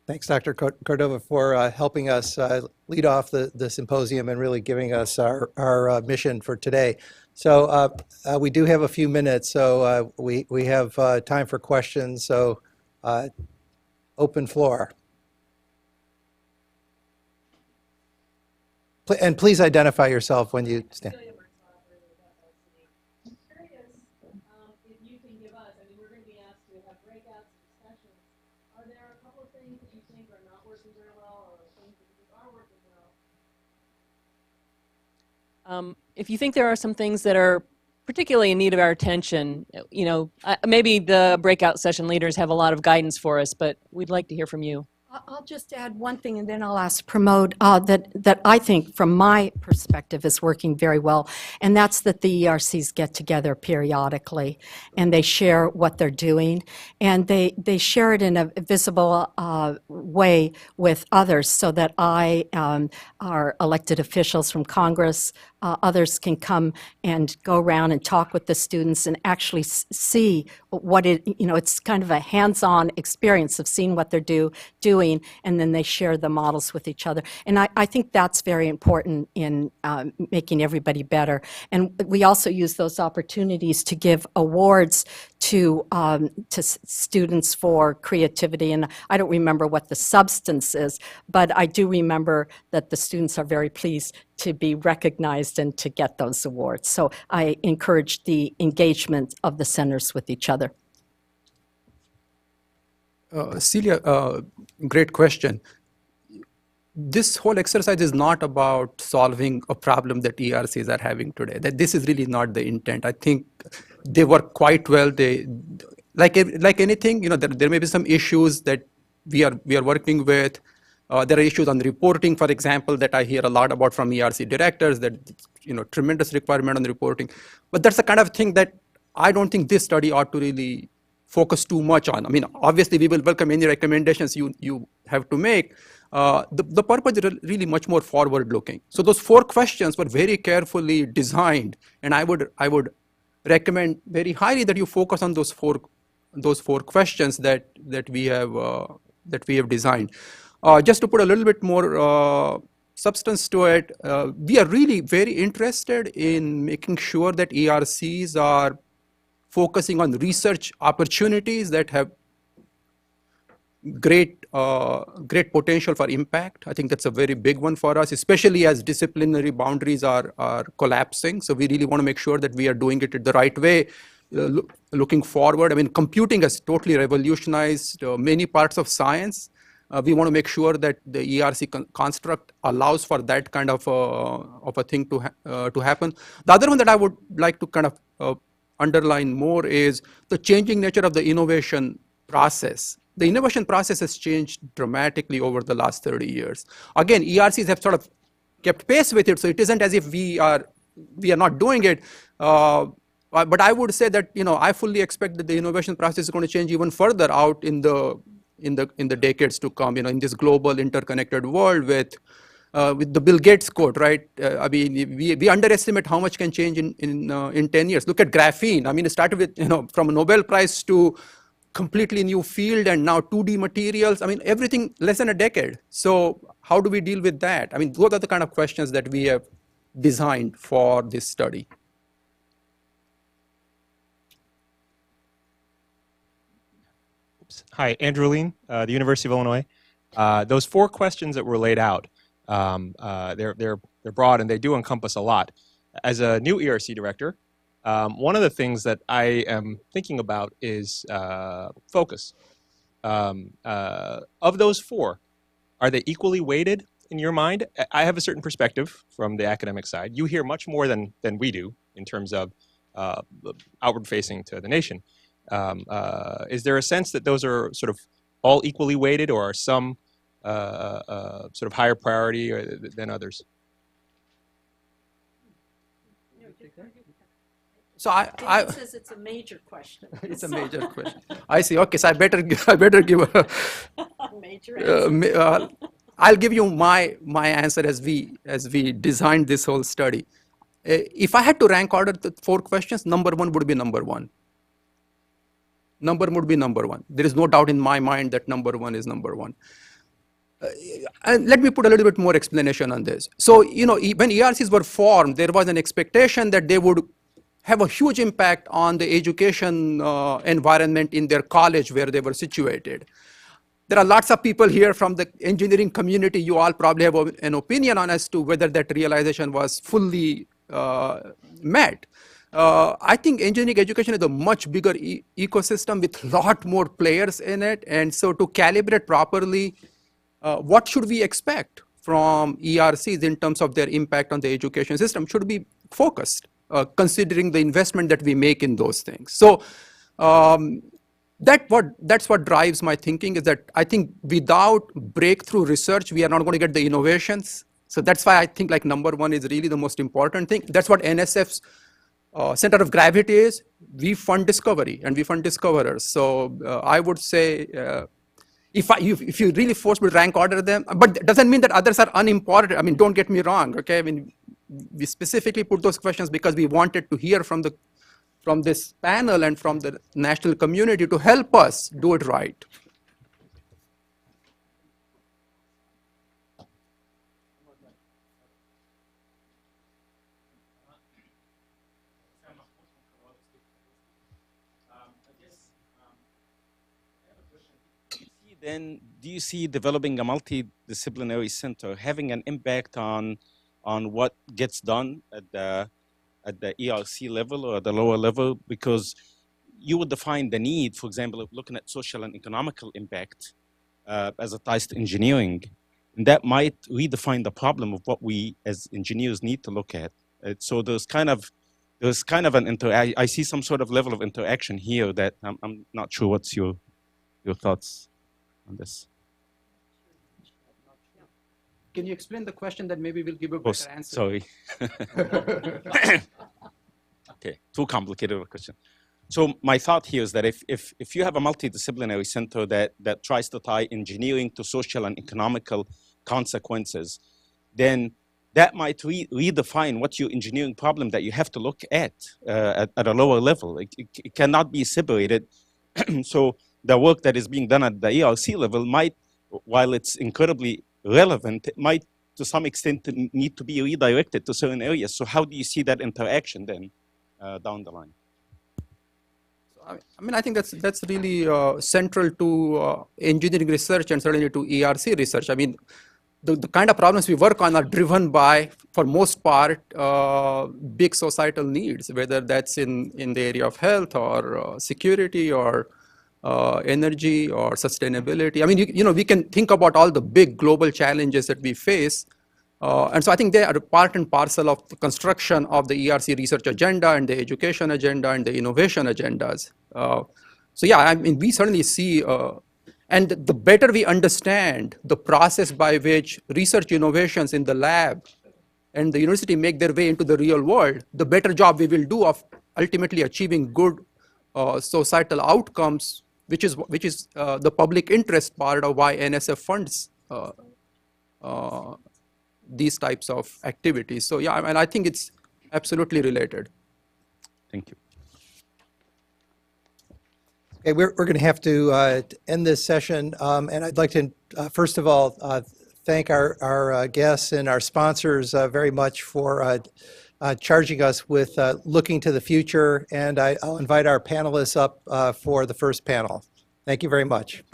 Thanks, Dr. Cordova, for helping us lead off the symposium and really giving us our mission for today. So we do have a few minutes, so we have time for questions. So open floor. And please identify yourself when you stand. If you think there are some things that are particularly in need of our attention, you know, maybe the breakout session leaders have a lot of guidance for us, but we'd like to hear from you. I'll just add one thing, and then I'll ask Pramod that I think, from my perspective, is working very well, and that's that the ERCs get together periodically, and they share what they're doing, and they share it in a visible way with others, so that our elected officials from Congress, others can come and go around and talk with the students and actually see what it's kind of a hands-on experience of seeing what they're doing, and then they share the models with each other. And I think that's very important in making everybody better. And we also use those opportunities to give awards to students for creativity. And I don't remember what the substance is, but I do remember that the students are very pleased to be recognized and to get those awards. So I encourage the engagement of the centers with each other. Celia, great question. This whole exercise is not about solving a problem that ERCs are having today. That this is really not the intent. I think they work quite well. They, like anything, you know, there may be some issues that we are working with. There are issues on reporting, for example, that I hear a lot about from ERC directors, that, you know, tremendous requirement on reporting. But that's the kind of thing that I don't think this study ought to really focus too much on. I mean, obviously, we will welcome any recommendations you have to make. The purpose is really much more forward-looking. So those 4 questions were very carefully designed, and I would recommend very highly that you focus on those four questions that we have designed. Just to put a little bit more substance to it, we are really very interested in making sure that ERCs are focusing on research opportunities that have great potential for impact. I think that's a very big one for us, especially as disciplinary boundaries are collapsing. So we really want to make sure that we are doing it the right way. Looking forward, I mean, computing has totally revolutionized many parts of science. We want to make sure that the ERC construct allows for that kind of a thing to happen. The other one that I would like to kind of underline more is the changing nature of the innovation process. The innovation process has changed dramatically over the last 30 years. Again, ERCs have sort of kept pace with it, so it isn't as if we are not doing it. But I would say that, you know, I fully expect that the innovation process is going to change even further out in the decades to come. You know, in this global interconnected world with the Bill Gates quote, right? I mean, we underestimate how much can change in 10 years. Look at graphene. I mean, it started with, you know, from a Nobel Prize to completely new field, and now 2D materials. I mean, everything less than a decade. So how do we deal with that? I mean, those are the kind of questions that we have designed for this study. Hi, Andrew Lean, the University of Illinois. Those 4 questions that were laid out, they're broad and they do encompass a lot. As a new ERC director, one of the things that I am thinking about is focus. Of those 4, are they equally weighted in your mind? I have a certain perspective from the academic side. You hear much more than we do in terms of outward facing to the nation. Is there a sense that those are sort of all equally weighted, or are some sort of higher priority than others? So David says it's a major question. It's a major question. I see. Okay, so I better give a major answer. I'll give you my answer as we designed this whole study. If I had to rank order the 4 questions, number 1 would be number 1. Number would be number 1. There is no doubt in my mind that number 1 is number 1. And let me put a little bit more explanation on this. So, when ERCs were formed, there was an expectation that they would have a huge impact on the education environment in their college where they were situated. There are lots of people here from the engineering community. You all probably have an opinion on as to whether that realization was fully met. I think engineering education is a much bigger ecosystem with a lot more players in it. And so to calibrate properly, what should we expect from ERCs in terms of their impact on the education system should be focused, considering the investment that we make in those things. So that's what drives my thinking, is that I think without breakthrough research, we are not going to get the innovations. So that's why I think like number one is really the most important thing. That's what NSF's center of gravity is. We fund discovery and we fund discoverers. So I would say, if you really force me to rank order them, but it doesn't mean that others are unimportant. I mean, don't get me wrong, okay? I mean, we specifically put those questions because we wanted to hear from this panel and from the national community to help us do it right. Then do you see developing a multidisciplinary center having an impact on what gets done at the ERC level or at the lower level? Because you would define the need, for example, of looking at social and economical impact as it ties to engineering. And that might redefine the problem of what we as engineers need to look at. So there's kind of an I see some sort of level of interaction here that I'm not sure what's your thoughts on this. Can you explain the question, that maybe we'll give a better answer? Sorry. Okay, too complicated of a question. So my thought here is that if you have a multidisciplinary center that tries to tie engineering to social and economical consequences, then that might redefine what your engineering problem that you have to look at a lower level. It cannot be separated. So the work that is being done at the ERC level might, while it's incredibly relevant, it might to some extent need to be redirected to certain areas. So how do you see that interaction then down the line? I mean, I think that's really central to engineering research and certainly to ERC research. I mean, the kind of problems we work on are driven by, for most part, big societal needs, whether that's in the area of health or security or energy or sustainability. I mean, we can think about all the big global challenges that we face. And so I think they are part and parcel of the construction of the ERC research agenda and the education agenda and the innovation agendas. So yeah, I mean, we certainly see, and the better we understand the process by which research innovations in the lab and the university make their way into the real world, the better job we will do of ultimately achieving good societal outcomes, which is the public interest part of why NSF funds these types of activities. So yeah, and I think it's absolutely related. Thank you. Okay, we're going to have to end this session, and I'd like to first of all thank our guests and our sponsors very much for charging us with looking to the future, and I'll invite our panelists up for the first panel. Thank you very much.